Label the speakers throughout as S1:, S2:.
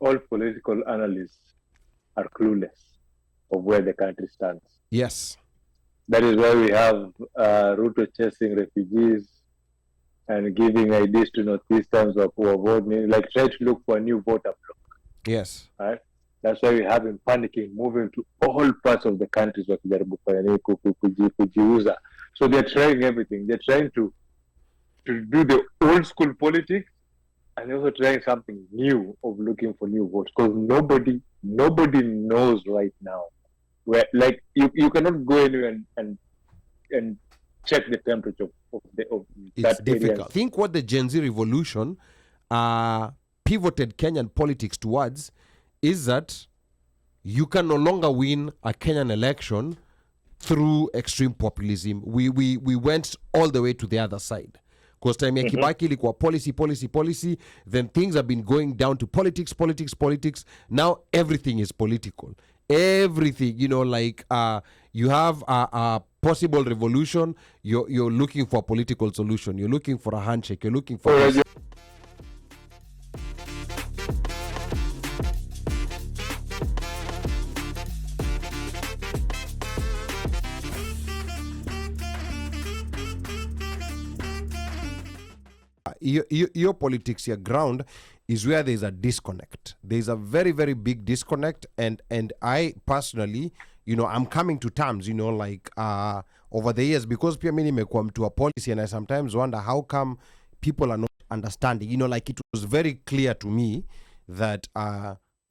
S1: all political analysts are clueless of where the country stands.
S2: Yes.
S1: That is why we have Ruto chasing refugees and giving ideas to Northeasters who are voting, like try to look for a new voter bloc.
S2: Yes.
S1: Right? That's why we have him panicking, moving to all parts of the countries. So they're trying everything. They're trying to do the old school politics, and they're also trying something new of looking for new votes, because nobody knows right now where, like, you cannot go anywhere and check the temperature of
S2: it's
S1: that
S2: difficult.
S1: area.
S2: I think what the Gen Z revolution pivoted Kenyan politics towards is that you can no longer win a Kenyan election through extreme populism. We went all the way to the other side. Because time ya Kibaki ilikuwa policy, then things have been going down to politics. Now everything is political. Everything, like you have a possible revolution, you're looking for a political solution. You're looking for a handshake. You're looking for... Your politics, your ground is where there's a disconnect. There's a very, very big disconnect. And I personally, I'm coming to terms, over the years, because pia mimi nimekuwa to a policy, and I sometimes wonder how come people are not understanding. Like, it was very clear to me that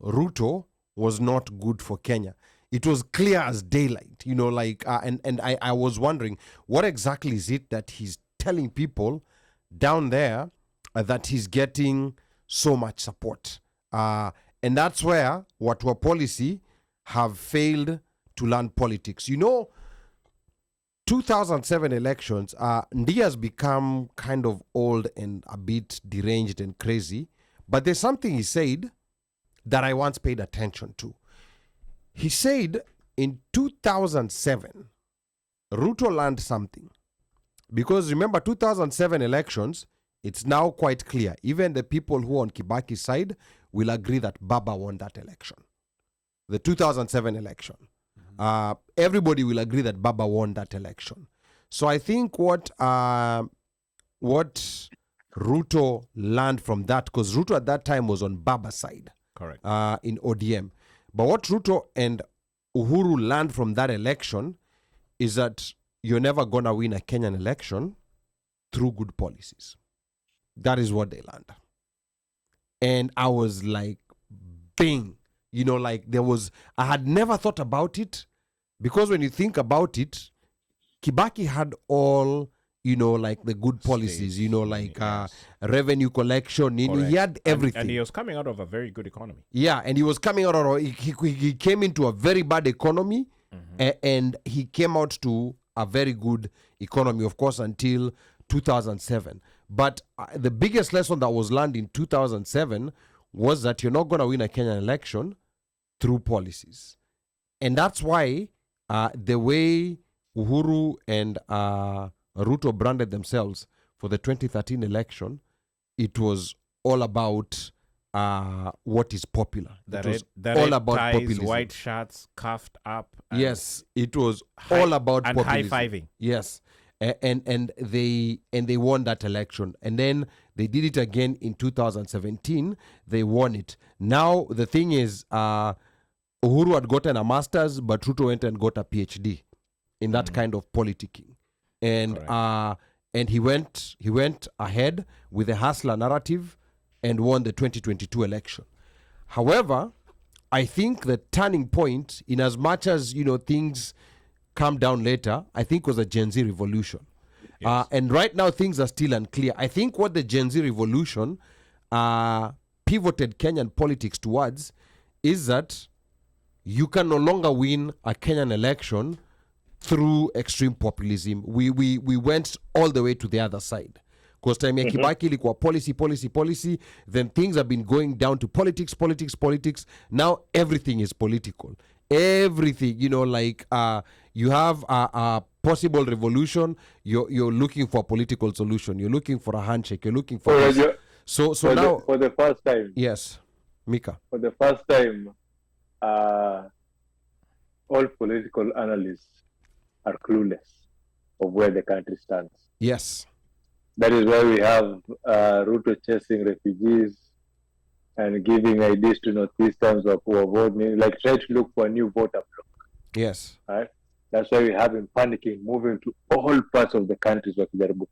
S2: Ruto was not good for Kenya. It was clear as daylight, and I was wondering, what exactly is it that he's telling people down there that he's getting so much support, and that's where Watu policy have failed to learn politics. 2007 elections, Ndia's become kind of old and a bit deranged and crazy, but there's something he said that I once paid attention to. He said in 2007 Ruto learned something. Because remember, 2007 elections, it's now quite clear. Even the people who are on Kibaki's side will agree that Baba won that election. The 2007 election. Everybody will agree that Baba won that election. So I think what Ruto learned from that, because Ruto at that time was on Baba's side.
S3: Correct.
S2: In ODM. But what Ruto and Uhuru learned from that election is that you're never going to win a Kenyan election through good policies. That is what they learned. And I was like, bing. I had never thought about it, because when you think about it, Kibaki had all, the good policies,
S3: yes.
S2: Revenue collection. He had everything.
S3: And he was coming out of a very good economy.
S2: Yeah, and he was coming out of, he came into a very bad economy, and he came out to a very good economy, of course, until 2007. But the biggest lesson that was learned in 2007 was that you're not going to win a Kenyan election through policies. And that's why the way Uhuru and Ruto branded themselves for the 2013 election, it was all about what is popular.
S3: The
S2: was
S3: red
S2: all about
S3: ties,
S2: populism.
S3: white shirts, cuffed up.
S2: Yes, it was all about
S3: and
S2: populism.
S3: high-fiving.
S2: Yes, and they won that election, and then they did it again in 2017. They won it. Now the thing is, Uhuru had gotten a master's, but Ruto went and got a PhD in that kind of politicking, and he went ahead with the hustler narrative and won the 2022 election. However, I think the turning point, in as much as things calm down later, I think was a Gen Z revolution.
S3: Yes.
S2: And right now things are still unclear. I think what the Gen Z revolution pivoted Kenyan politics towards is that you can no longer win a Kenyan election through extreme populism. We went all the way to the other side. Because time ya Kibaki ilikuwa policy, then things have been going down to politics. Now everything is political. Everything, you have a possible revolution, you're looking for a political solution. You're looking for a handshake. You're looking for...
S1: For
S2: now...
S1: for the first time.
S2: Yes. Mika.
S1: For the first time, all political analysts are clueless of where the country stands.
S2: Yes.
S1: That is why we have Ruto chasing refugees and giving ideas to Northeasters who are voting, like try to look for a new voter bloc.
S2: Yes.
S1: Right? That's why we have him panicking, moving to all parts of the countries wakijaribu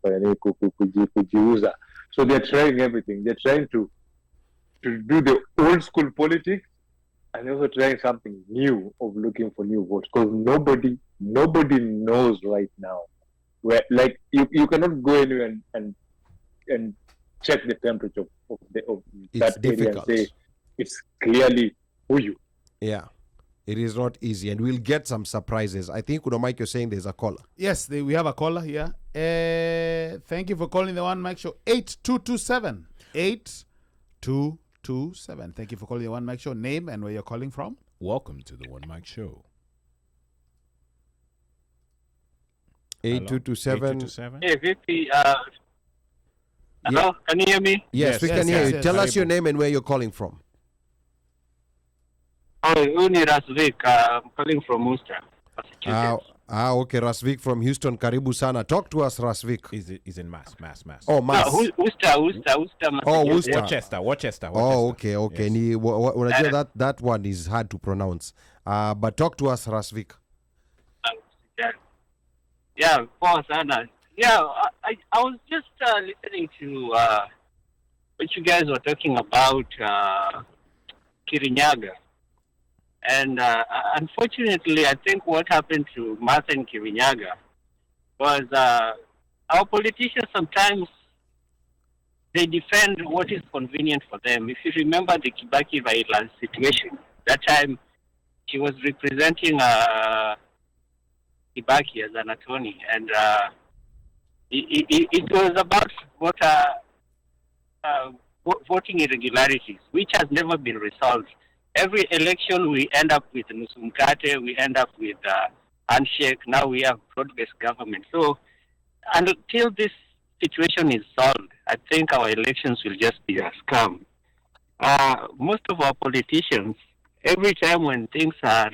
S1: kujiuza. So they're trying everything. They're trying to do the old school politics and also trying something new of looking for new votes. Because nobody knows right now where, like, you cannot go anywhere and check the temperature of that area and say it's clearly who you.
S2: Yeah. It is not easy, and we'll get some surprises. I think, Mike, you're saying there's a caller.
S4: Yes, we have a caller here. Thank you for calling the One Mic Show. 8227. 8227. Thank you for calling the One Mic Show. Name and where you're calling from.
S3: Welcome to the OneMicShow.
S2: 8227.
S5: Hey, VP. Hello, can you hear me?
S2: Yes, we can hear you.
S4: yes.
S2: Tell us your name and where you're calling from.
S5: Oh, Uni Rasvik. I'm calling from Worcester, Massachusetts.
S2: Okay, Rasvik from Houston. Karibu sana. Talk to us, Rasvik.
S3: Is in Mass.
S2: Oh,
S5: No,
S2: Mass.
S5: Worcester, Massachusetts.
S2: Oh, Worcester.
S3: Worcester.
S2: Oh, okay.
S3: Yes.
S2: Unajua that one is hard to pronounce. But talk to us, Rasvik.
S5: Yeah, poa sana. Yeah, I was just listening to what you guys were talking about Kirinyaga. And unfortunately, I think what happened to Martha and Kirinyaga was our politicians sometimes they defend what is convenient for them. If you remember the Kibaki Raila situation, that time she was representing Kibaki as an attorney, and it was about voting irregularities, which has never been resolved. Every election we end up with Nusumkate, we end up with handshake. Now we have broad-based government. So until this situation is solved, I think our elections will just be a scam. Most of our politicians, every time when things are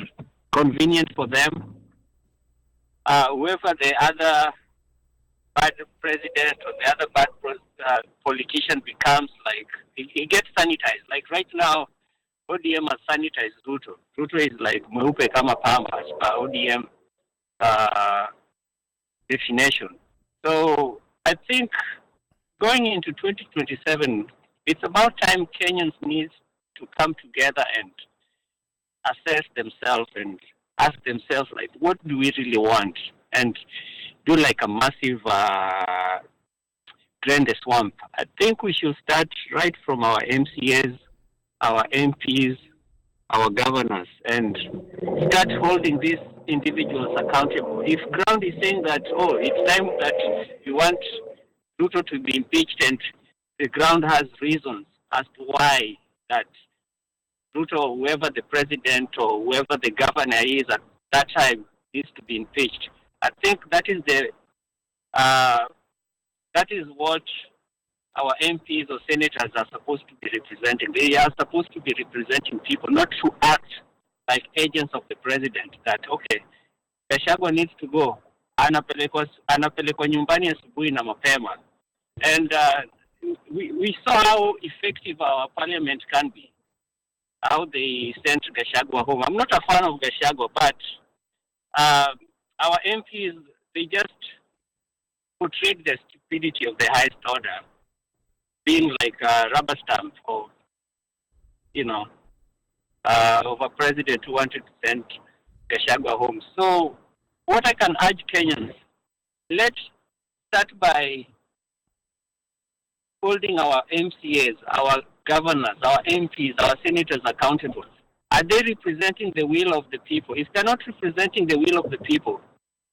S5: convenient for them, whoever the other bad president or the other bad politician becomes, like, he gets sanitized. Like right now, ODM has sanitized Ruto. Ruto is like mweupe kama pamba as per ODM definition. So I think going into 2027, it's about time Kenyans need to come together and assess themselves and ask themselves, like, what do we really want? And do like a massive drain the swamp. I think we should start right from our MCAs, our MPs, our governors, and start holding these individuals accountable. If ground is saying that, oh, it's time that we want Ruto to be impeached, and the ground has reasons as to why that Ruto, whoever the president or whoever the governor is at that time, needs to be impeached. I think that is what our MPs or senators are supposed to be representing. They are supposed to be representing people, not to act like agents of the president. That, okay, Gachagua needs to go, anapelekwa nyumbani asubuhi na mapema. And we saw how effective our parliament can be, how they sent Gachagua home. I'm not a fan of Gachagua, but our MPs, they just portrayed the stupidity of the highest order, being like a rubber stamp of, of a president who wanted to send Gachagua home. So what I can urge Kenyans, let's start by holding our MCAs, our governors, our MPs, our senators accountable. Are they representing the will of the people? If they're not representing the will of the people,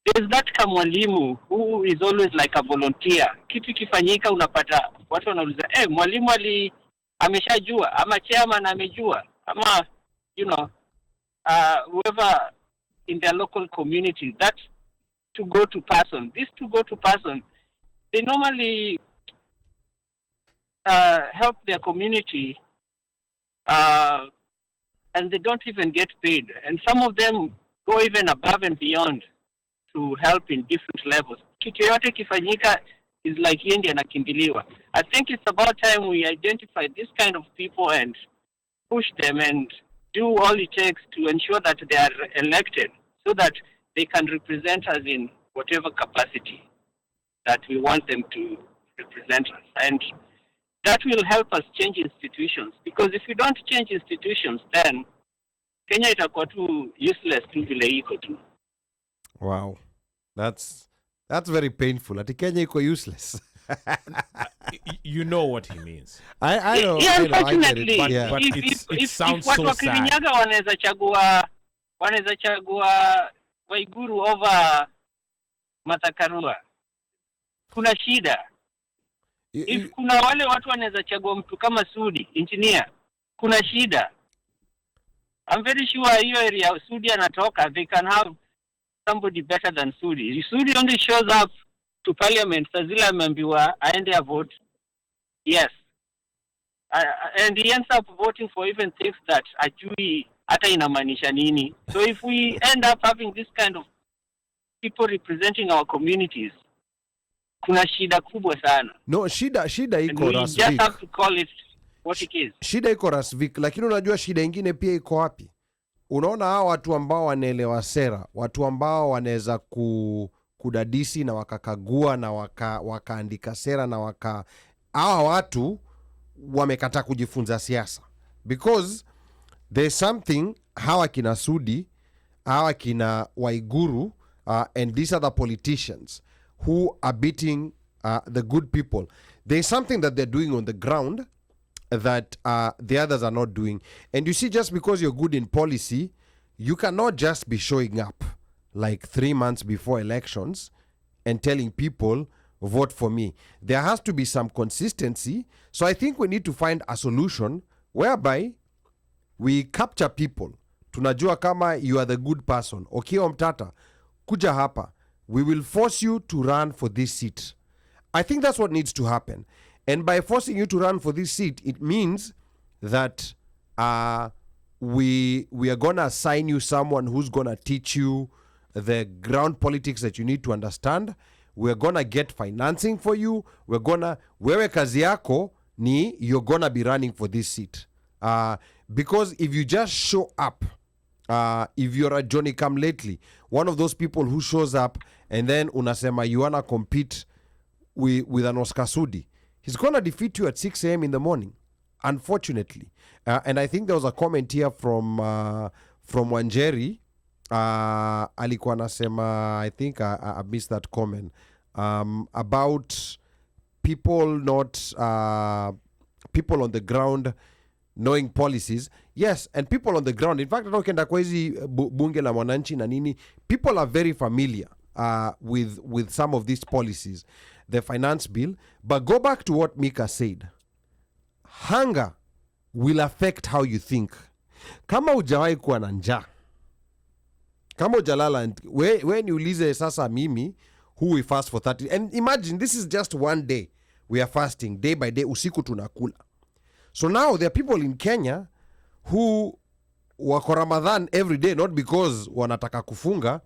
S5: there's that mwalimu who is always like a volunteer. Kitu kifanyika unapata watu wanauliza, mwalimu ameshajua, ama chairman amejua, ama whoever in their local community. That to go to person. This to go to person, they normally help their community and they don't even get paid. And some of them go even above and beyond to help in different levels. Kitu yote kifanyika is like India nakimbiliwa. I think it's about time we identify this kind of people and push them and do all it takes to ensure that they are elected so that they can represent us in whatever capacity that we want them to represent us. And that will help us change institutions. Because if we don't change institutions, then Kenya itakuwa tu useless tu vile iko tu.
S2: Wow. That's very painful. Ati Kenya iko useless.
S3: You know what he means.
S2: I know.
S5: Yeah,
S2: I know, I get
S5: unfortunately,
S2: it, but yeah.
S3: But it sounds
S5: watu
S3: so
S5: wa
S3: sad.
S5: Kirinyaga wanaweza chagua Waiguru over Martha Karua, kuna shida. If kuna wale watu wanaweza chagua mtu kama Sudi, engineer, kuna shida. I'm very sure hiyo area Sudi anatoka, they can have somebody better than Sudi. Sudi only shows up to parliament sazila ameambiwa aende a vote. Yes. And he ends up voting for even things that ajui hata inamaanisha nini. So if we end up having this kind of people representing our communities, kuna shida kubwa sana.
S2: No, shida
S5: And
S2: iko
S5: we just
S2: Rasvik.
S5: have to call it what it is.
S2: Shida iko Rasvik, lakini unajua shida ingine pia iko wapi? Unaona hao watu ambao wanaelewa sera, watu ambao wanaweza kudadisi na wakakagua na wakaandika sera na hawa watu wamekataa kujifunza siasa. Because there's something hawa kina Sudi, hawa kina Waiguru, and these are the politicians who are beating the good people. There's something that they're doing on the ground that the others are not doing. And you see, just because you're good in policy, you cannot just be showing up like 3 months before elections and telling people, vote for me. There has to be some consistency. So I think we need to find a solution whereby we capture people. Tunajua kama you are the good person. Okiwa Mtata, kuja hapa. We will force you to run for this seat. I think that's what needs to happen. And by forcing you to run for this seat, it means that we are going to assign you someone who's going to teach you the ground politics that you need to understand. We're going to get financing for you. Wewe kazi yako ni you're going to be running for this seat. Because if you just show up, if you're a Johnny Come Lately, one of those people who shows up and then unasema you want to compete with an Oscar Sudi, he's going to defeat you at 6 a.m. in the morning, unfortunately. And I think there was a comment here from Wanjeri. Alikuwa nasema, I think I missed that comment, about people people on the ground knowing policies. Yes, and people on the ground. In fact, ukienda kwa hizi bunge la mwananchi na nini, people are very familiar with some of these policies, the finance bill. But go back to what Mika said. Hunger will affect how you think. Kama hujawahi kuwa na njaa, kama hujalala, we niulize sasa mimi, who we fast for 30, and imagine this is just one day we are fasting, day by day, usiku tunakula. So now there are people in Kenya who wako Ramadan every day, not because wanataka kufunga,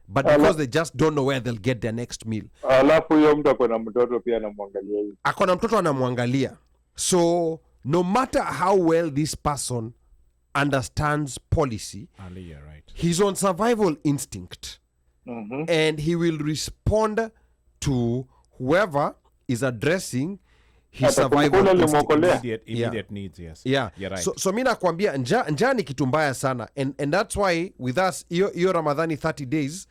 S2: but because they just don't know where they'll get their next meal.
S1: Alafu huyo mtu akona mtoto pia anamwangalia hivi.
S2: Akona mtoto anamwangalia. So no matter how well this person understands policy,
S3: Ali, you're right.
S2: he's on survival instinct. And he will respond to whoever is addressing his survival instinct.
S3: Immediate needs, yes.
S2: Yeah.
S3: You're right.
S2: So mimi nakwambia njaa ni kitu mbaya sana, and that's why with us hiyo Ramadhani 30 days,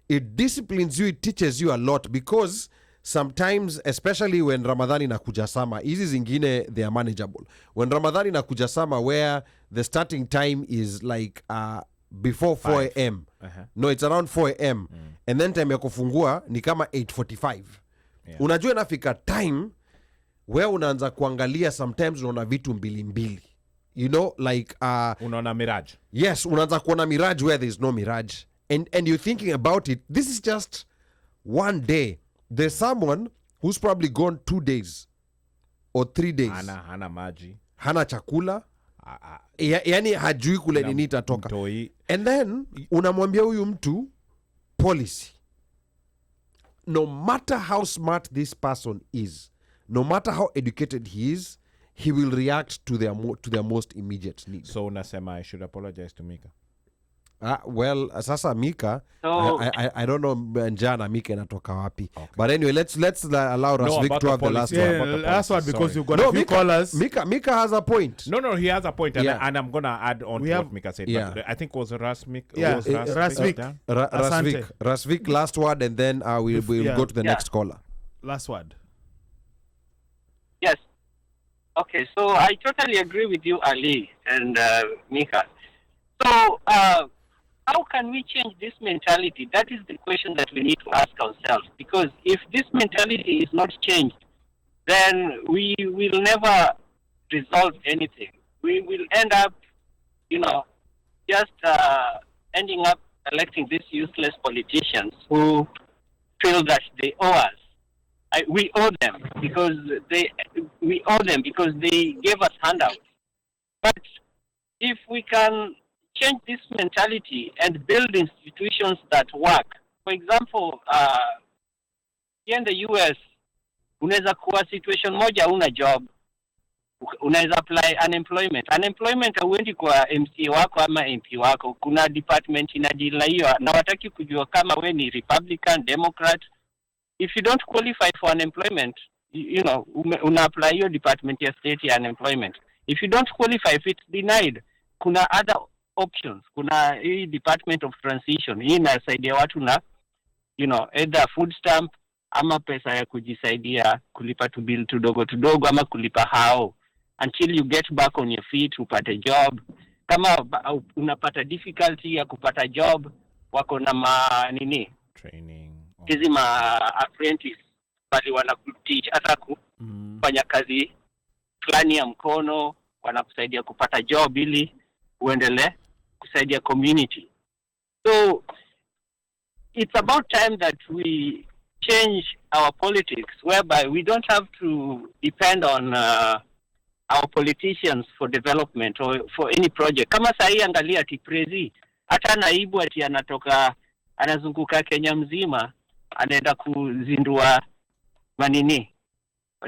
S2: it disciplines you, it teaches you a lot, because sometimes, especially when Ramadhani nakuja sama, hizi zingine they are manageable. When Ramadhani nakuja sama, where the starting time is like before 4 a.m. No, it's around 4 a.m. And then time ya kufungua ni kama 8:45.
S3: Yeah.
S2: Unajua inafika time where unaanza kuangalia, sometimes unaona vitu mbili. You know, like
S3: unaona mirage.
S2: Yes, unaanza kuona mirage where there is no mirage. And you're thinking about it, this is just one day. There's someone who's probably gone 2 days or 3 days.
S3: Hana maji.
S2: Hana chakula. yani hajui kule nini itatoka. And then unamwambia huyu mtu policy. No matter how smart this person is, no matter how educated he is, he will react to their most immediate need.
S3: So unasema I should apologize to Mika?
S2: Well, sasa Mika,
S5: So,
S2: I don't know njana Mika inatoka wapi. Okay. But anyway, let's allow Rasvik to have the last one.
S4: Last one, because you've got a few
S2: Mika,
S4: callers.
S2: Mika has a point.
S3: No, he has a point, and I'm gonna add on to what Mika said.
S2: Yeah.
S3: But I think it was Rasvik.
S4: Yeah,
S2: Rasvik, last word, and then we'll go to the next caller.
S4: Last word.
S5: yes. Okay, so I totally agree with you, Ali and Mika. So, how can we change this mentality? That is the question that we need to ask ourselves. Because if this mentality is not changed, then we will never resolve anything. We will end up, just ending up electing these useless politicians who feel that they owe us. We owe them because they gave us handouts. But if we can change this mentality and build institutions that work. For example, here in the US, unaweza kuwa situation moja una job, unaweza apply unemployment. Unemployment hauendi kwa MCA wako ama MP wako. Kuna department inadeal na hiyo na wataki kujua kama we ni Republican, Democrat. If you don't qualify for unemployment, una apply your department ya state ya unemployment. If you don't qualify, if it's denied, kuna other options. Kuna hii department of transition. Hii inasaidia watu na either food stamp ama pesa ya kujisaidia kulipa tu bill tudogo ama kulipa hao until you get back on your feet, upate job. Kama unapata difficulty ya kupata job, wako na
S3: training,
S5: hizi apprentice bali wanakuteach hata kufanya kazi fulani ya mkono, wanakusaidia kupata job ili uendelee kusaidia community. So it's about time that we change our politics whereby we don't have to depend on our politicians for development or for any project. Kama sahi angalia Kiprezi, hata naibu ati anazunguka Kenya mzima, anaenda kuzindua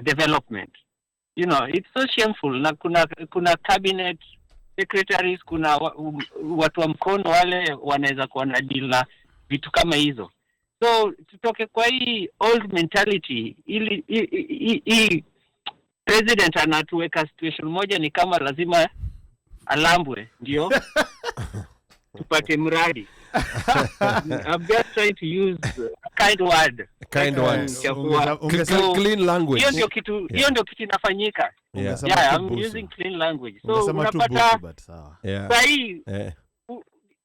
S5: development. It's so shameful. Na kuna cabinet secretaries, kuna watu wa mkono wale wanaweza kuwa na deal na vitu kama hizo. So tutoke kwa hii old mentality, ili president anatuweka situation moja ni kama lazima alambwe ndio tupate mradi. I'm just trying to use kind word.
S2: Clean language.
S5: Hiyo ndio kitu inafanyika.
S2: Yeah,
S5: I'm using clean language. So unapata sahi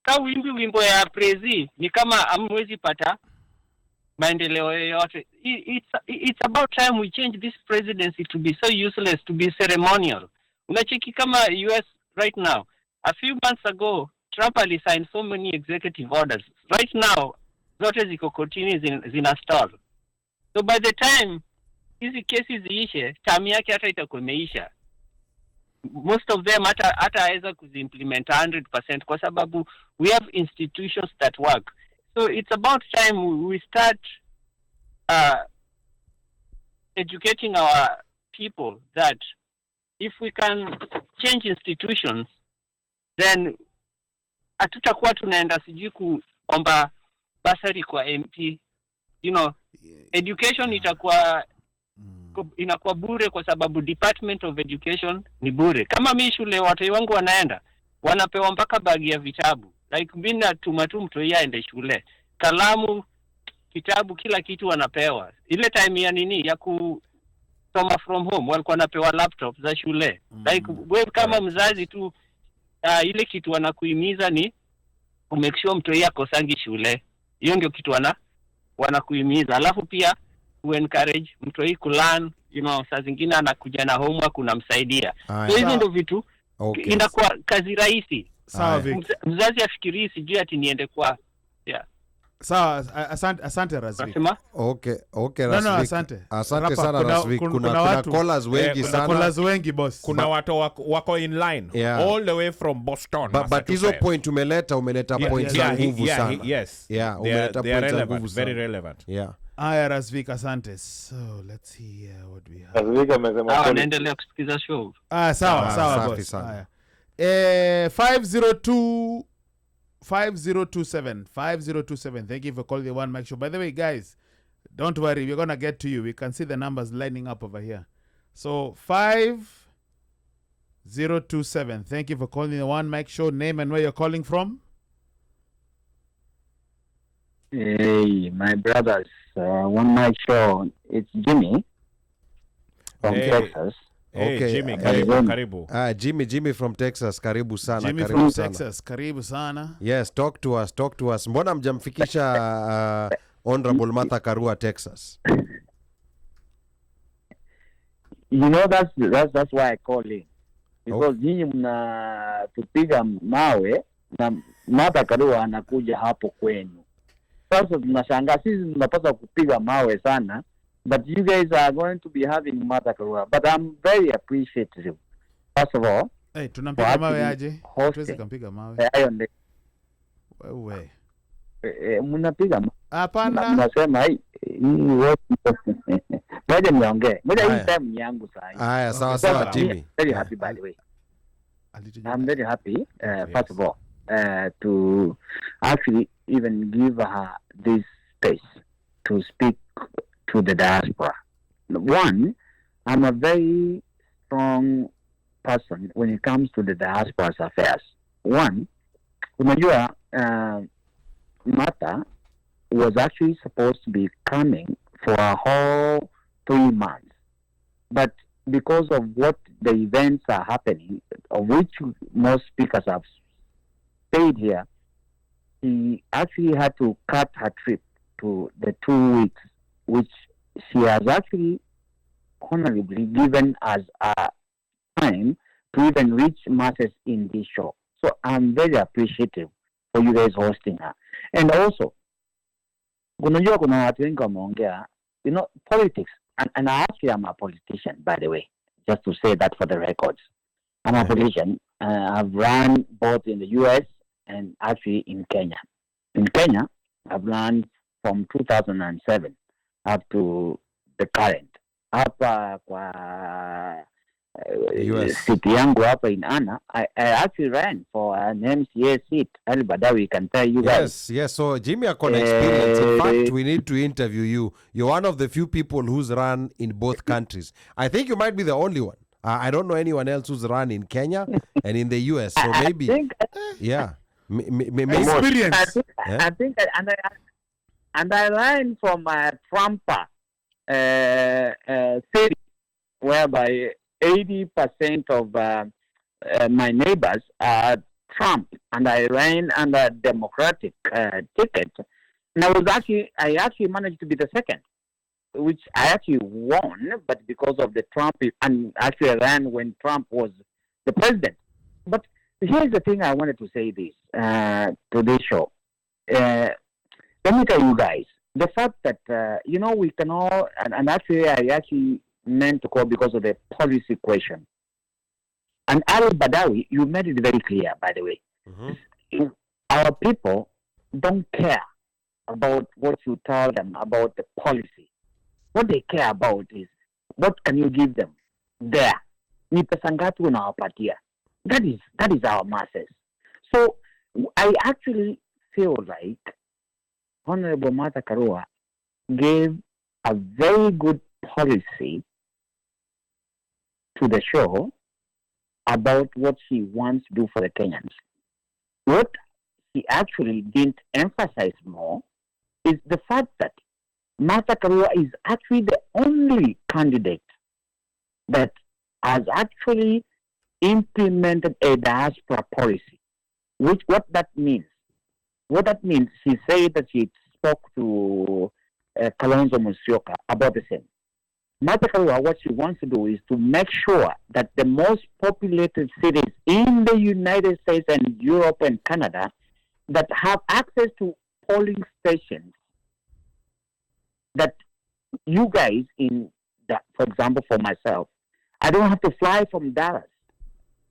S5: kama wimbo ya Prezi ni kama hamwezi pata maendeleo yote. It's about time we change this presidency to be so useless, to be ceremonial. Unacheki kama US right now. A few months ago, Trump signed so many executive orders. Right now, zote ziko kotini zina stall. So by the time hizi cases ziishe, term yake hata itakuwa imeisha. Most of them hata aweza kuziimplement 100% kwa sababu we have institutions that work. So it's about time we start educating our people that if we can change institutions, then hatutakuwa tunaenda sijui kuomba basari kwa MP. Education inakuwa bure kwa sababu Department of Education ni bure. Kama mimi shule watu wangu wanapewa mpaka bagi ya vitabu. Like mimi natuma tu mtu aende shule. Kalamu, kitabu, kila kitu wanapewa. Ile time ya kusoma from home walikuwa wanapewa laptop za shule. Like wewe kama mzazi tu ile kitu wanakuhimiza ni make sure mtu akosangi shule. Hiyo ndio kitu wanakuhimiza. Alafu pia encourage mtu kulearn, saa zingine anakuja na homework unamsaidia. So hizo ndio vitu inakuwa kazi rahisi.
S4: Sawa,
S5: mzazi afikirii sijui ati niende kwa
S4: Sawa, asante Razvik.
S2: Okay,
S4: No,
S2: Razvik.
S4: asante.
S2: Asante sana Razvik. Kuna callers wengi sana.
S4: Kuna callers wengi boss.
S3: Kuna watu wako in line all the way from Boston.
S2: But hizo point umeleta point za nguvu sana.
S3: Yes.
S2: Yeah, umeleta point za nguvu sana.
S3: Very relevant.
S2: Yeah.
S4: Aya Razvik, asante. So, let's see what we have.
S1: Razvik amesema
S5: naendelea kusikiza show.
S4: Sawa boss. Aya. 5027. Thank you for calling the One Mic Show. By the way, guys, don't worry, we're gonna get to you. We can see the numbers lining up over here. So 5027. Thank you for calling the One Mic Show. Name and where you're calling from.
S6: Hey, my brothers, One Mic Show. It's Jimmy from Texas.
S3: Hey, Jimmy, karibu.
S2: Jimmy from Texas, karibu sana.
S4: Jimmy from Texas, karibu sana.
S2: Yes, talk to us. Mbona mjamfikisha Honorable Martha Karua Texas?
S6: You know, that's why I call in. Because nyinyi mnatupiga mawe na Martha Karua anakuja hapo kwenu. Sasa tunashangaa sisi tunapaswa kupiga mawe sana. But you guys are going to be having Martha Karua. But I'm very appreciative. First of all,
S4: hey, tunampiga mawe aje? Tuweze kumpiga mawe. Wewe.
S6: Mnapiga mawe.
S4: Hapana.
S6: Nasema hii ngoja niongee. Ngoja hii time yangu sasa.
S2: Haya, sawa Jimmy.
S6: Very happy by the way. I'm very happy first of all to actually even give her this space to speak to the diaspora. One, I'm a very strong person when it comes to the diaspora's affairs. One, unajua, Martha was actually supposed to be coming for a whole 3 months. But because of what the events are happening, of which most speakers have stayed here, he actually had to cut her trip to the 2 weeks, which she has actually honorably given as a time to even reach masses in this show. So I'm very appreciative for you guys hosting her. And also, kunajua kuna watu wengi wameongea, you know, politics. And I actually am a politician, by the way, just to say that for the records. I'm a politician. I've run both in the U.S. and actually in Kenya. In Kenya, I've run from 2007 up to the current. Hapa kwa city yangu hapa in Anna, I actually ran for an MCA seat. Ali Badawi can tell you guys.
S2: Yes. So Jimmy Akona experience. In fact, we need to interview you. You're one of the few people who's run in both countries. I think you might be the only one. I don't know anyone else who's run in Kenya and in the US. So maybe, maybe
S6: experience. I think, and I ran from Trumpa city, whereby 80% of my neighbors are Trump, and I ran under Democratic ticket. And I actually managed to be the second, which I actually won, but because of the Trump, and actually I ran when Trump was the president. But here's the thing I wanted to say this to this show. Let me tell you guys, the fact that, you know, we can all, and actually I actually meant to call because of the policy question. And Ali Badawi, you made it very clear, by the way. Mm-hmm. Our people don't care about what you tell them about the policy. What they care about is, what can you give them there? Ni pesa ngapi unawapatia? That is our masses. So I actually feel like Honorable Martha Karua gave a very good policy to the show about what she wants to do for the Kenyans. What she actually didn't emphasize more is the fact that Martha Karua is actually the only candidate that has actually implemented a diaspora policy. What that means, she said that she spoke to Kalonzo Musyoka about the same. Martha Karua, what she wants to do is to make sure that the most populated cities in the United States and Europe and Canada that have access to polling stations that you guys for example, for myself, I don't have to fly from Dallas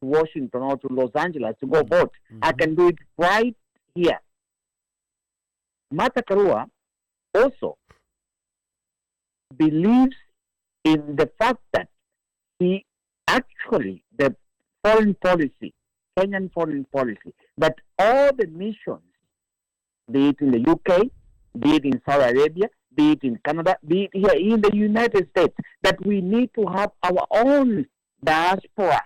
S6: to Washington or to Los Angeles to go vote. I can do it right here. Martha Karua also believes in the fact that the foreign policy, Kenyan foreign policy, that all the missions, be it in the UK, be it in Saudi Arabia, be it in Canada, be it here in the United States, that we need to have our own diaspora,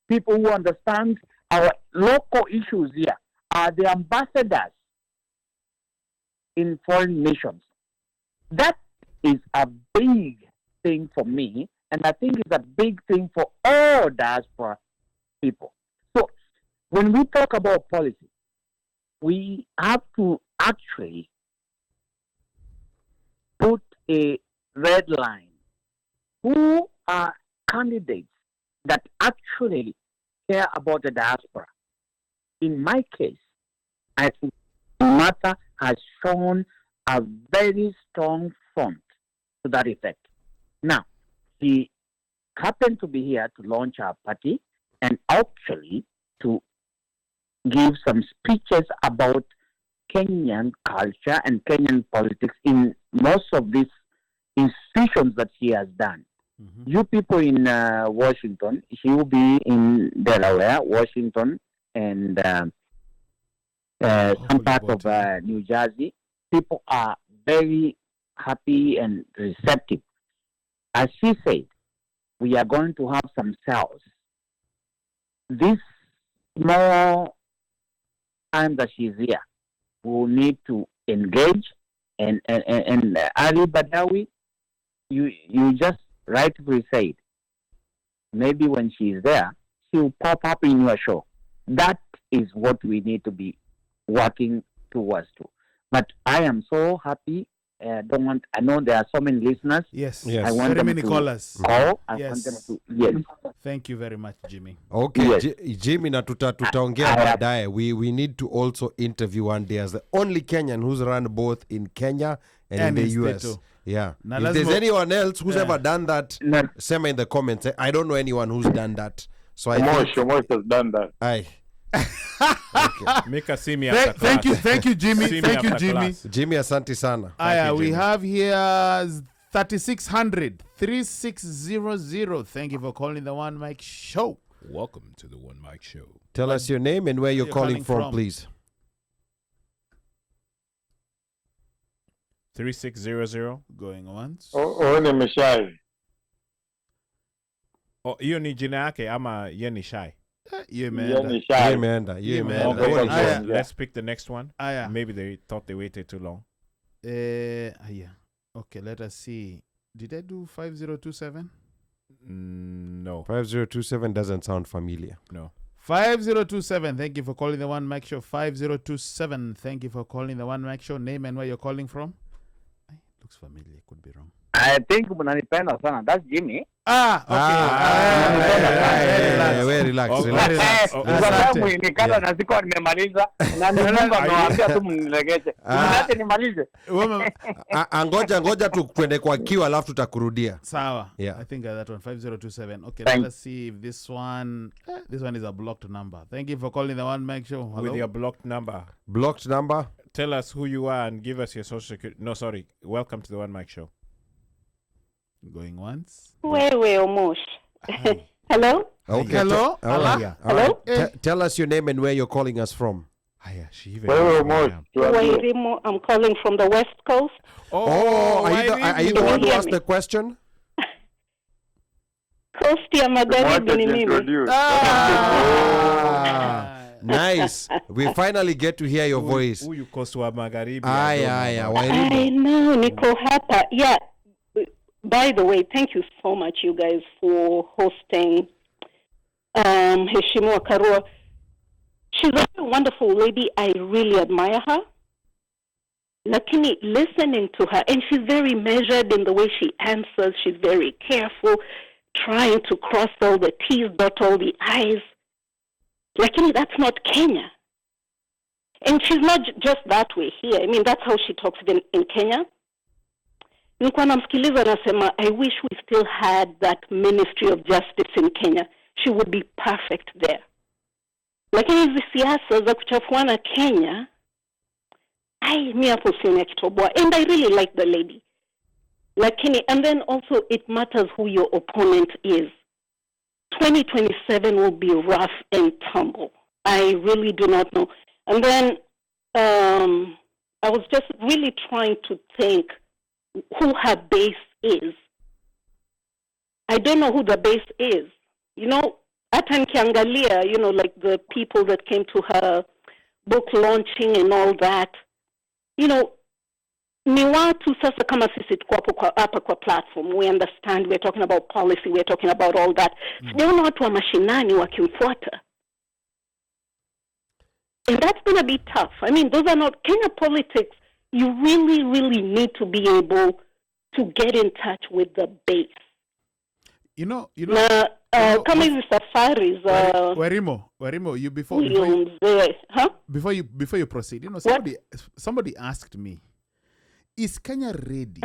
S6: people who understand our local issues here, are the ambassadors in foreign missions. That is a big thing for me, and I think it's a big thing for all diaspora people. So when we talk about policy, we have to actually put a red line. Who are candidates that actually care about the diaspora? In my case, I think Martha has shown a very strong front to that effect. Now, she happened to be here to launch our party and actually to give some speeches about Kenyan culture and Kenyan politics in most of these institutions that she has done. You people in Washington, she will be in Delaware, Washington, and some part of New Jersey. People are very happy and receptive. As she said, we are going to have some cells. This small time that she's here, we will need to engage. And Ali Badawi, you just rightfully said, maybe when she's there, she'll pop up in your show. That is what we need to be working towards to. But I am so happy. I know there are so many listeners.
S4: Yes.
S6: I want
S4: very many callers.
S6: Call.
S4: Yes.
S6: Yes.
S4: Thank you very much, Jimmy.
S2: Okay,
S6: Yes.
S2: Jimmy, na tutaongea baadaye. We need to also interview one day as the only Kenyan who's run both in Kenya and in the US.
S4: Too.
S2: Yeah.
S4: Na
S2: If
S4: lazima-
S2: there's anyone else who's ever done that,
S6: No.
S2: send me in the comments. I don't know anyone who's done that. So I think
S1: Mosh has done that.
S2: Aye.
S3: Make a see me after
S4: Thank you,
S3: class.
S4: thank you, Jimmy.
S3: See me
S4: Thank you,
S3: after
S4: Jimmy.
S3: class.
S2: Jimmy, asante sana.
S4: Aya,
S3: you,
S4: we
S3: Jimmy.
S4: have here 3600 3600. Thank you for calling the One Mic Show.
S3: Welcome to the One Mic Show.
S2: Tell us your name and where you're calling from, please.
S3: 3600.
S4: Going once.
S1: One Mishai.
S3: Oh, hiyo ni jina yake ama ye ni shy?
S4: Yeah, man.
S1: Yeah,
S2: Yeah,
S1: Mishai.
S2: Amanda. Yeah,
S4: Yeah, man.
S2: Amanda.
S1: Okay,
S2: What
S1: okay.
S2: is
S4: Yeah.
S2: it?
S3: Let's pick the next one.
S4: Aya.
S3: Maybe they thought they waited too long.
S4: Yeah. Okay, let us see. Did I do 5027?
S3: No.
S2: 5027 doesn't sound familiar.
S3: No.
S4: 5027. Thank you for calling the One Mic Show. 5027. Thank you for calling the One Mic Show. Name and where you're calling from. Looks familiar. Could be wrong.
S6: I think mnanipenda sana. That's Jimmy.
S2: Okay. Very relaxed.
S3: Okay.
S2: Relax.
S6: Kwa sababu nikata na sikuwa nimemaliza na Mungu amewaambia tu mnilegeshe. Mniache nimalize.
S2: Ngoja tu twende kwa queue alafu tutakurudia.
S4: Sawa.
S2: Yeah.
S4: I think that one 5027. Okay,
S6: Thank-
S4: let's see if this one is a blocked number. Thank you for calling the One Mic Show. Hello.
S3: With your blocked number.
S2: Blocked number.
S3: Tell us who you are and give us your social security. No, sorry. Welcome to the One Mic Show.
S4: Going once.
S7: Wewe Omosh.
S4: Hi.
S7: Hello?
S2: Okay.
S4: Hello?
S2: All right.
S4: Hello?
S2: All right.
S7: Hello?
S2: Tell us your name and where you're calling us from.
S3: Aya, she even
S1: Wewe Mosh.
S7: Wairimo. I'm calling from the West Coast.
S2: Oh, are you the one who
S7: hear
S2: asked
S7: me?
S2: the question?
S7: Coast ya Magharibi ni mimi.
S2: Nice. We finally get to hear your voice.
S3: Huyu Koswa Magharibi.
S2: Aya,
S7: I
S2: Wairimo.
S7: know, niko hapa. Yeah. By the way, thank you so much, you guys, for hosting Heshima Karua. She's a very wonderful lady. I really admire her. Lakini, listening to her, and she's very measured in the way she answers. She's very careful, trying to cross all the T's, dot all the I's. Lakini, that's not Kenya. And she's not just that way here. I mean, that's how she talks in Kenya. Nilikuwa namsikiliza anasema, I wish we still had that Ministry of Justice in Kenya. She would be perfect there. Lakini hizi siasa za kuchafuana Kenya, mi hapo sioni kitoboa. And I really like the lady. Lakini, and then also it matters who your opponent is. 2027 will be rough and tumble. I really do not know. And then I was just really trying to think who her base is. I don't know who the base is. You know, hata nikiangalia, you know, like the people that came to her book launching and all that, you know, ni watu sasa kama sisi tuko hapa kwa platform. We understand, we're talking about policy, we're talking about all that. Sijaona watu wa mashinani wakimfuata. And that's going to be tough. I mean, those are not Kenya politics. You really, really need to be able to get in touch with the base.
S4: You know.
S7: Kama hizi safaris.
S4: Warimo, you before you proceed, you know, somebody asked me, is Kenya ready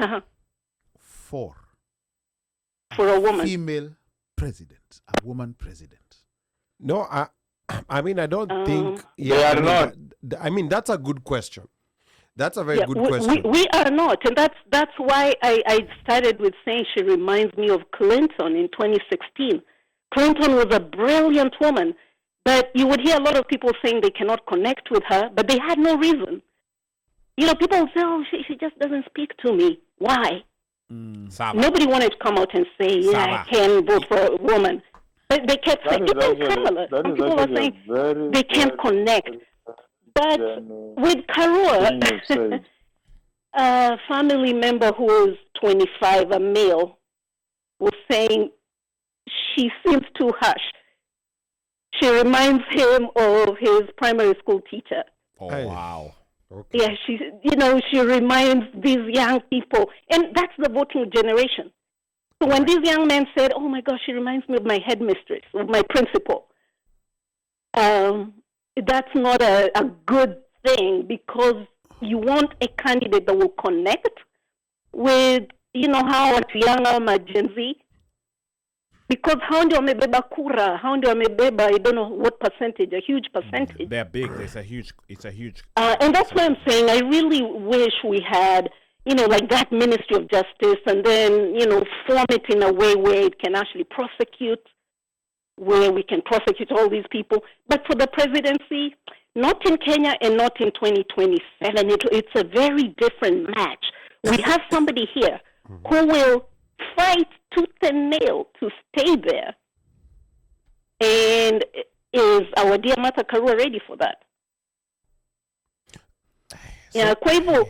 S4: for
S7: a woman,
S4: female president, a woman president?
S2: No, I mean, I don't think.
S1: They are not.
S2: I mean, that's a good question. That's a very good question.
S7: We are not, and that's why I started with saying she reminds me of Clinton in 2016. Clinton was a brilliant woman, but you would hear a lot of people saying they cannot connect with her, but they had no reason. You know, people say, oh, she just doesn't speak to me. Why? Nobody wanted to come out and say, I can vote for a woman. But they kept saying, even Kamala, some people are saying they can't connect. But with Karua, a family member who is 25, a male, was saying she seems too harsh. She reminds him of his primary school teacher.
S3: Oh, wow.
S2: Okay.
S7: Yeah, she reminds these young people. And that's the voting generation. So when these young men said, oh my gosh, she reminds me of my headmistress, of my principal, that's not a good thing, because you want a candidate that will connect with, you know, how young Gen Z. Because how ndio wamebeba kura, how ndio wamebeba, I don't know what percentage, a huge percentage.
S3: They're big. It's a huge.
S7: And that's why I'm saying I really wish we had, you know, like that Ministry of Justice, and then, you know, form it in a way where it can actually prosecute, where we can prosecute all these people. But for the presidency, not in Kenya and not in 2027. It's a very different match. We have somebody here who will fight tooth and nail to stay there. And is our dear Martha Karua ready for that? Yeah, kwa hivyo,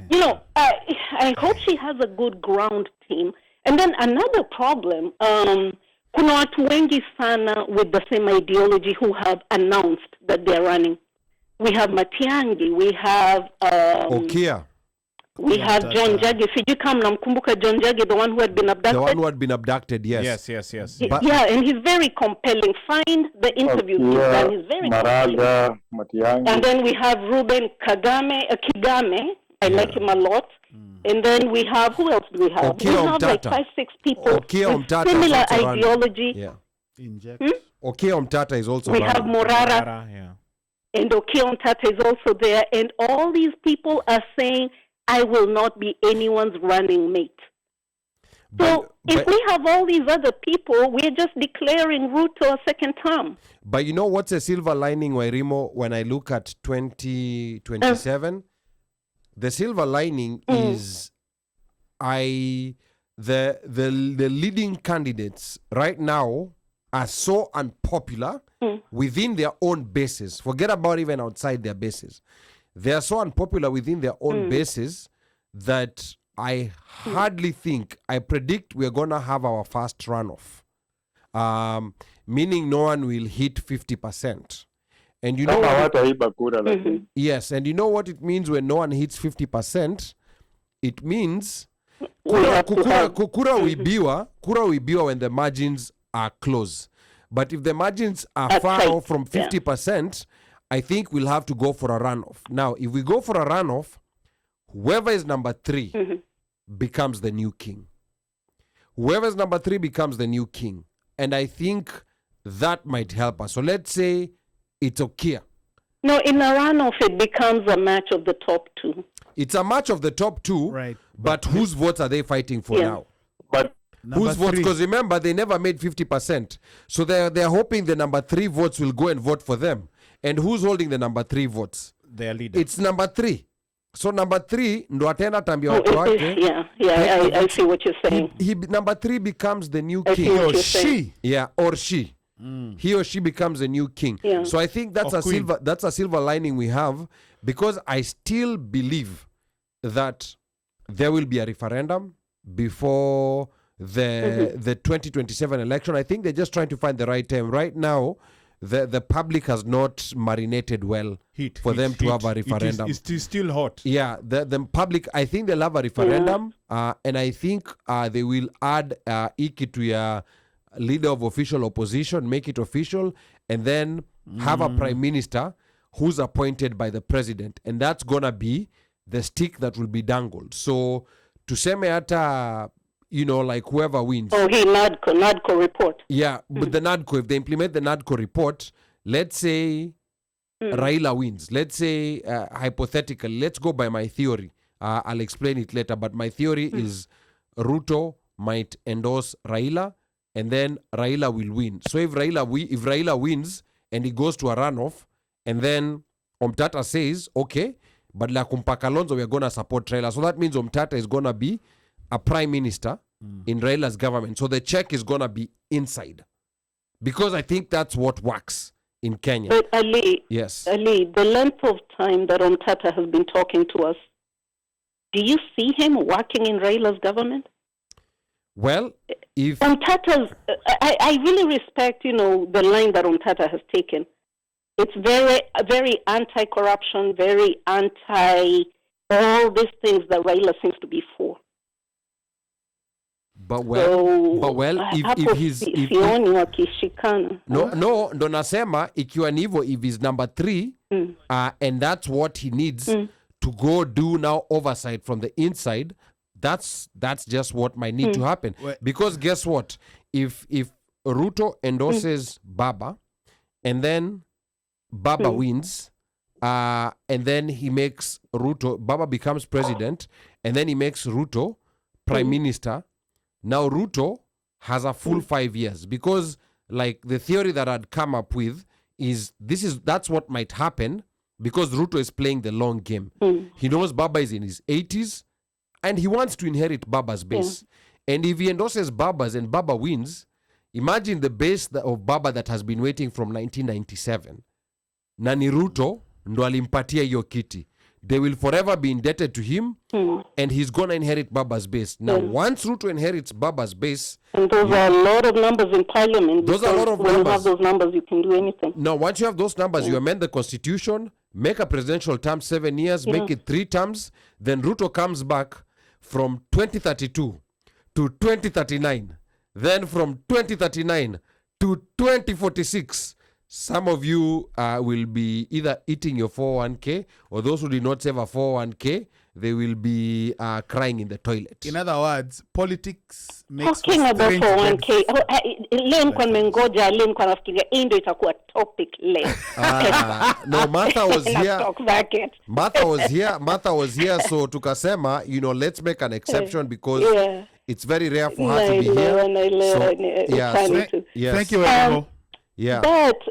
S7: you know, I hope she has a good ground team. And then another problem, kuna watu wengi sana with the same ideology who have announced that they're running. We have Matiang'i, we have
S2: Okia.
S7: We have John Jagi. Sijui kama namkumbuka John Jagi, the one who had been abducted.
S2: The one who had been abducted, yes.
S3: Yes.
S7: Yeah, and he's very compelling. Find the interview he's done. He's very compelling.
S1: Matiang'i.
S7: And then we have Ruben Kigame. I like him a lot. And then we have, who else do we have?
S2: Okia
S7: we have like 5-6 people with similar ideology.
S2: Yeah.
S4: Okia
S2: Omtata is also
S7: We have Morara.
S3: Yeah.
S7: And Okia Omtata is also there. And all these people are saying, I will not be anyone's running mate. So if we have all these other people, we're just declaring Ruto a second term.
S2: But you know what's a silver lining, Wairimo, when I look at 2027? The silver lining is the leading candidates right now are so unpopular within their own bases. Forget about even outside their bases. They are so unpopular within their own bases that I hardly think, I predict we're going to have our first runoff. Meaning no one will hit 50%. And you know what, yes, and you know what it means when no one hits 50%? It means kura wibiwa when the margins are close. But if the margins are far off from 50%, I think we'll have to go for a runoff. Now, if we go for a runoff, whoever is number 3 becomes the new king. Whoever is number 3 becomes the new king. And I think that might help us. So let's say it's Okia.
S7: No, in a runoff, it becomes a match of the top 2.
S2: It's a match of the top 2,
S4: Right.
S2: but whose votes are they fighting for now?
S1: But
S2: Whose votes? Because remember, they never made 50%. So they're hoping the number 3 votes will go and vote for them. And who's holding the number 3 votes?
S3: Their leader.
S2: It's number 3. So number 3, ndo atenda tambia watu wake.
S7: I see what you're saying.
S2: Number 3 becomes the new
S7: I see
S2: king.
S7: what
S4: Or
S7: you're saying.
S4: she.
S2: Yeah, or she. He or she becomes a new king.
S7: Yeah.
S2: So I think that's
S4: Or
S2: a
S4: queen.
S2: silver lining we have, because I still believe that there will be a referendum before the 2027 election. I think they're just trying to find the right time. Right now, the public has not marinated well for them to have a referendum.
S3: It is still hot.
S2: Yeah, the public, I think they'll have a referendum, and I think they will add Iki to your leader of official opposition, make it official, and then have a prime minister who's appointed by the president. And that's going to be the stick that will be dangled. So, tuseme hata, like whoever wins.
S7: Oh, NADCO report.
S2: Yeah, but the NADCO, if they implement the NADCO report, let's say Raila wins. Let's say, hypothetically, let's go by my theory. I'll explain it later, but my theory is Ruto might endorse Raila, and then Raila will win. So if Raila wins and he goes to a runoff, and then Omtata says, okay, but like Kalonzo, we're going to support Raila. So that means Omtata is going to be a prime minister in Raila's government. So the check is going to be inside. Because I think that's what works in Kenya.
S7: But Ali,
S2: Yes.
S7: Ali, the length of time that Omtata has been talking to us, do you see him working in Raila's government?
S2: Well, if...
S7: Omtata's, I really respect, the line that Omtata has taken. It's very anti-corruption, very anti all these things that Raila seems to be for.
S2: But if he's
S7: sioni wakishikana.
S2: no ndo nasema ikiwa ni hivyo, if he's number 3 and that's what he needs to go do now oversight from the inside, that's just what might need to happen. Because guess what, if Ruto endorses Baba and then Baba wins, and then he makes Baba becomes president, and then he makes Ruto prime minister. Now Ruto has a full 5 years, because like the theory that I'd come up with is that's what might happen, because Ruto is playing the long game. He knows Baba is in his 80s and he wants to inherit Baba's base. And if he endorses Baba's and Baba wins, imagine the base of Baba that has been waiting from 1997. Nani Ruto ndo alimpatia hiyo kiti. They will forever be indebted to him, and he's going to inherit Baba's base. Now, once Ruto inherits Baba's base...
S7: And those are a lot of numbers in parliament.
S2: Those are a lot of
S7: when
S2: numbers.
S7: you have those numbers, you can do anything.
S2: Now, once you have those numbers, you amend the constitution, make a presidential term 7 years, make it 3 terms, then Ruto comes back from 2032 to 2039. Then from 2039 to 2046... Some of you will be either eating your 401k, or those who did not save a 401k, they will be crying in the toilet.
S4: In other words, politics makes
S7: Talking
S4: for
S7: about
S4: strange
S7: 401k,
S4: deaths.
S7: leo nilikuwa nimengoja, leo nilikuwa nafikiria hii ndio itakuwa topic leo.
S2: No, Martha was
S7: Na
S2: here.
S7: stock market.
S2: Martha was here, so tukasema, let's make an exception, because it's very rare for her to be here.
S4: Thank you, Erimo.
S2: Yeah.
S7: But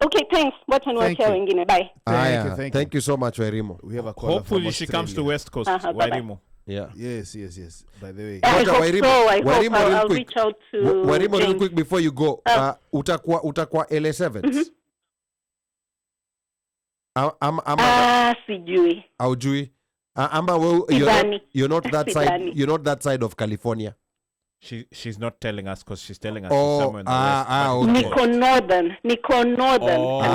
S7: okay, thanks. What on
S4: Thank
S7: watch
S4: you.
S7: wengine? Bye.
S2: Thank you so much, Wairimo.
S4: We have a caller
S3: Hopefully
S4: from
S3: she comes to
S4: Australia.
S3: West Coast,
S7: Bye-bye.
S3: Wairimo.
S2: Yeah.
S4: Yes. By the way.
S7: I
S2: Ngoja,
S7: hope
S2: Wairimo.
S7: so. I hope
S2: Wairimo, real
S7: I'll
S2: quick.
S7: reach out to
S2: Wairimo, real
S7: James.
S2: quick before you go. Utakuwa LA7s.
S7: Sijui.
S2: Aujui. Amba, well,
S7: Sidhani.
S2: you're not that side.
S7: Sidhani.
S2: You're not that side of California.
S3: She's not telling us, because she's telling us
S2: Oh,
S3: she's somewhere in the west. but
S2: okay.
S3: it's
S7: Niko northern California.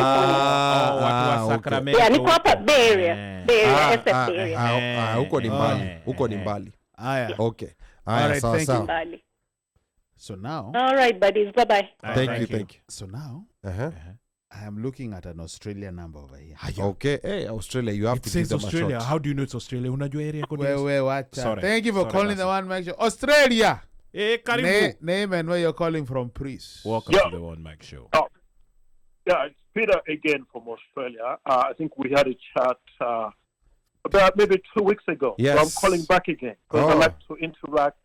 S3: watu wa
S2: okay.
S3: Sacramento.
S7: Yeah, niko hapa Bay Area. Bay Area, SF Bay Area.
S2: Huko ni mbali. Huko ni mbali.
S4: Aya.
S2: Okay.
S4: All right,
S2: sawa,
S4: thank
S2: sawa.
S4: you.
S7: Mbali.
S4: So now,
S7: All right, buddies. Bye-bye.
S2: Thank you.
S4: so now,
S2: Uh-huh.
S4: I am looking at an Australian number over here.
S2: Okay, hey, Australia, you have
S3: It
S2: to give
S3: says
S2: them
S3: Australia.
S2: a shot.
S3: How do you know it's Australia? Unajua area code is?
S4: Watch
S3: Sorry.
S4: Thank you for
S3: Sorry,
S4: calling the
S3: Lassie.
S4: OneMicShow. Australia.
S3: Karibu.
S4: Name and where you're calling from, please.
S3: Welcome
S8: Yeah.
S3: to the One Mic Show.
S8: Yeah, it's Peter again from Australia. I think we had a chat about maybe 2 weeks ago.
S2: Yes.
S8: So I'm calling back again because I
S2: Oh.
S8: like to interact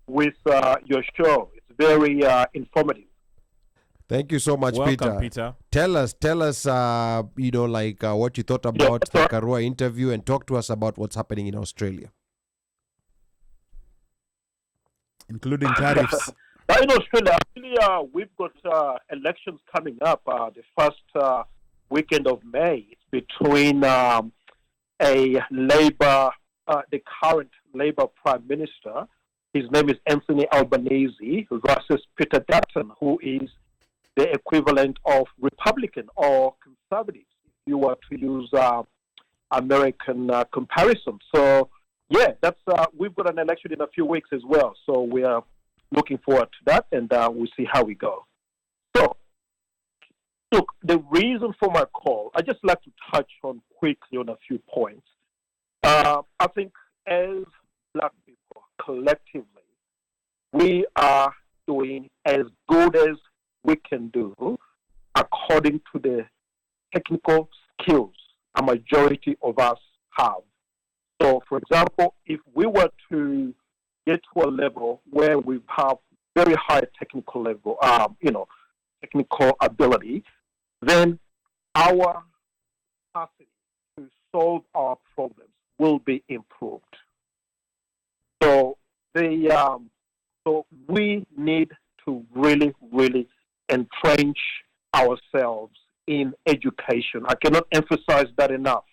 S8: with your show. It's very informative.
S2: Thank you so much,
S3: Welcome,
S2: Peter.
S3: Peter.
S2: Tell us, what you thought about the
S8: sir.
S2: Karua interview, and talk to us about what's happening in Australia.
S4: Including tariffs.
S8: Now in Australia, actually, we've got elections coming up. The first weekend of May. It's between a Labour, the current Labour Prime Minister. His name is Anthony Albanese, versus Peter Dutton, who is the equivalent of Republican or Conservative, if you were to use American comparison. So, yeah, that's we've got an election in a few weeks as well. So we are looking forward to that, and we'll see how we go. So, look, the reason for my call, I just like to touch on quickly on a few points. I think as Black people, collectively, we are doing as good as we can do according to the technical skills a majority of us have. So, for example, if we were to get to a level where we have very high technical level, technical ability, then our capacity to solve our problems will be improved. So we need to really, really entrench ourselves in education. I cannot emphasize that enough.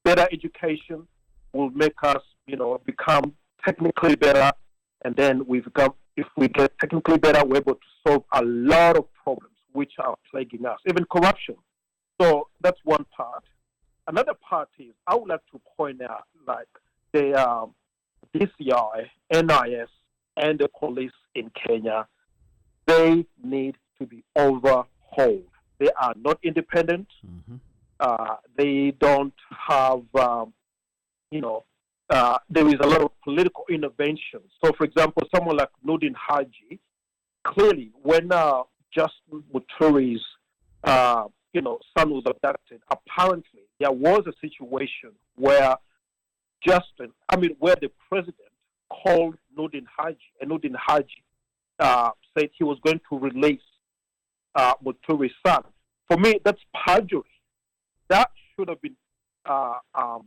S8: Better education will make us, become technically better, and then if we get technically better, we're able to solve a lot of problems which are plaguing us, even corruption. So that's one part. Another part is I would like to point out, like the DCI, NIS, and the police in Kenya, they need to be overhauled. They are not independent.
S4: Mhm.
S8: They don't have, there is a lot of political intervention. So, for example, someone like Nudin Haji, clearly, when Justin Muturi's, son was abducted, apparently there was a situation where where the president called Nudin Haji, and Nudin Haji said he was going to release Muturi's son. For me, that's perjury. That should have been, on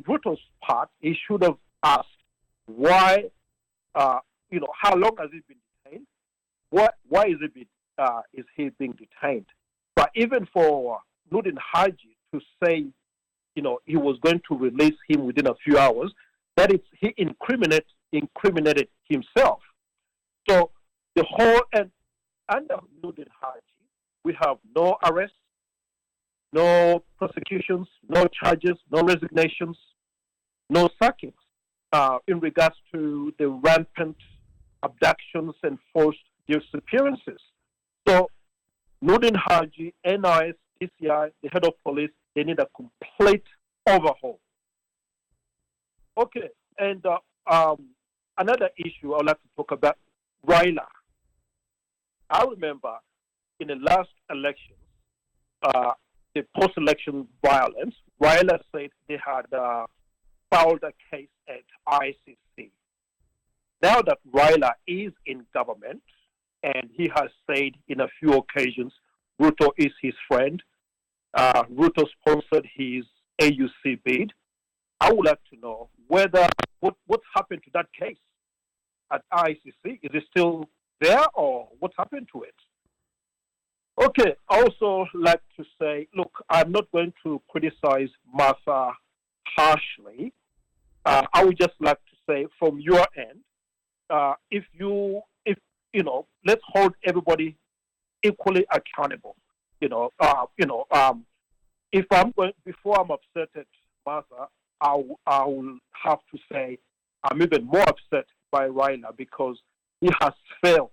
S8: Ruto's part, he should have asked why, how long has he been detained? Why is he being detained? But even for Nudin Haji to say, he was going to release him within a few hours, that is, he incriminated himself. So the whole, and under Nudin Haji, we have no arrests, no prosecutions, no charges, no resignations, no sackings in regards to the rampant abductions and forced disappearances. So Nudin Haji, NIS, DCI, the head of police, they need a complete overhaul. Okay, and another issue I would like to talk about, Raila. I remember in the last election, the post-election violence, Raila said they had filed a case at ICC. Now that Raila is in government, and he has said in a few occasions, Ruto is his friend, Ruto sponsored his AUC bid, I would like to know what's happened to that case at ICC. Is it still there, or what's happened to it? Okay, I also like to say, look, I'm not going to criticize Martha harshly. I would just like to say, from your end, let's hold everybody equally accountable. If I'm going, before I'm upset at Martha, I will have to say I'm even more upset by Raila because he has failed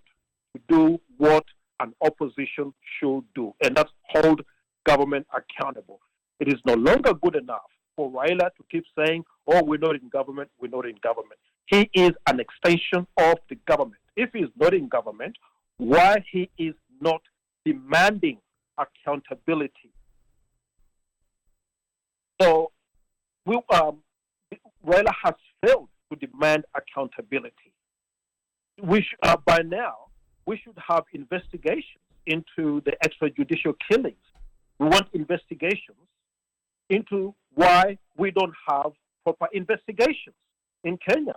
S8: to do what an opposition should do, and that's hold government accountable. It is no longer good enough for Raila to keep saying, oh, we're not in government, we're not in government. He is an extension of the government. If he is not in government, why he is not demanding accountability? So Raila has failed to demand accountability. By now, we should have investigations into the extrajudicial killings. We want investigations into why we don't have proper investigations in Kenya.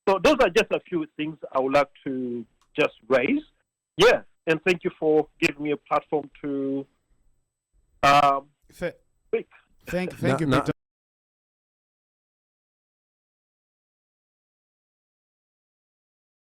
S8: So those are just a few things I would like to just raise. Yeah, and thank you for giving me a platform to speak.
S4: Thank you, Peter.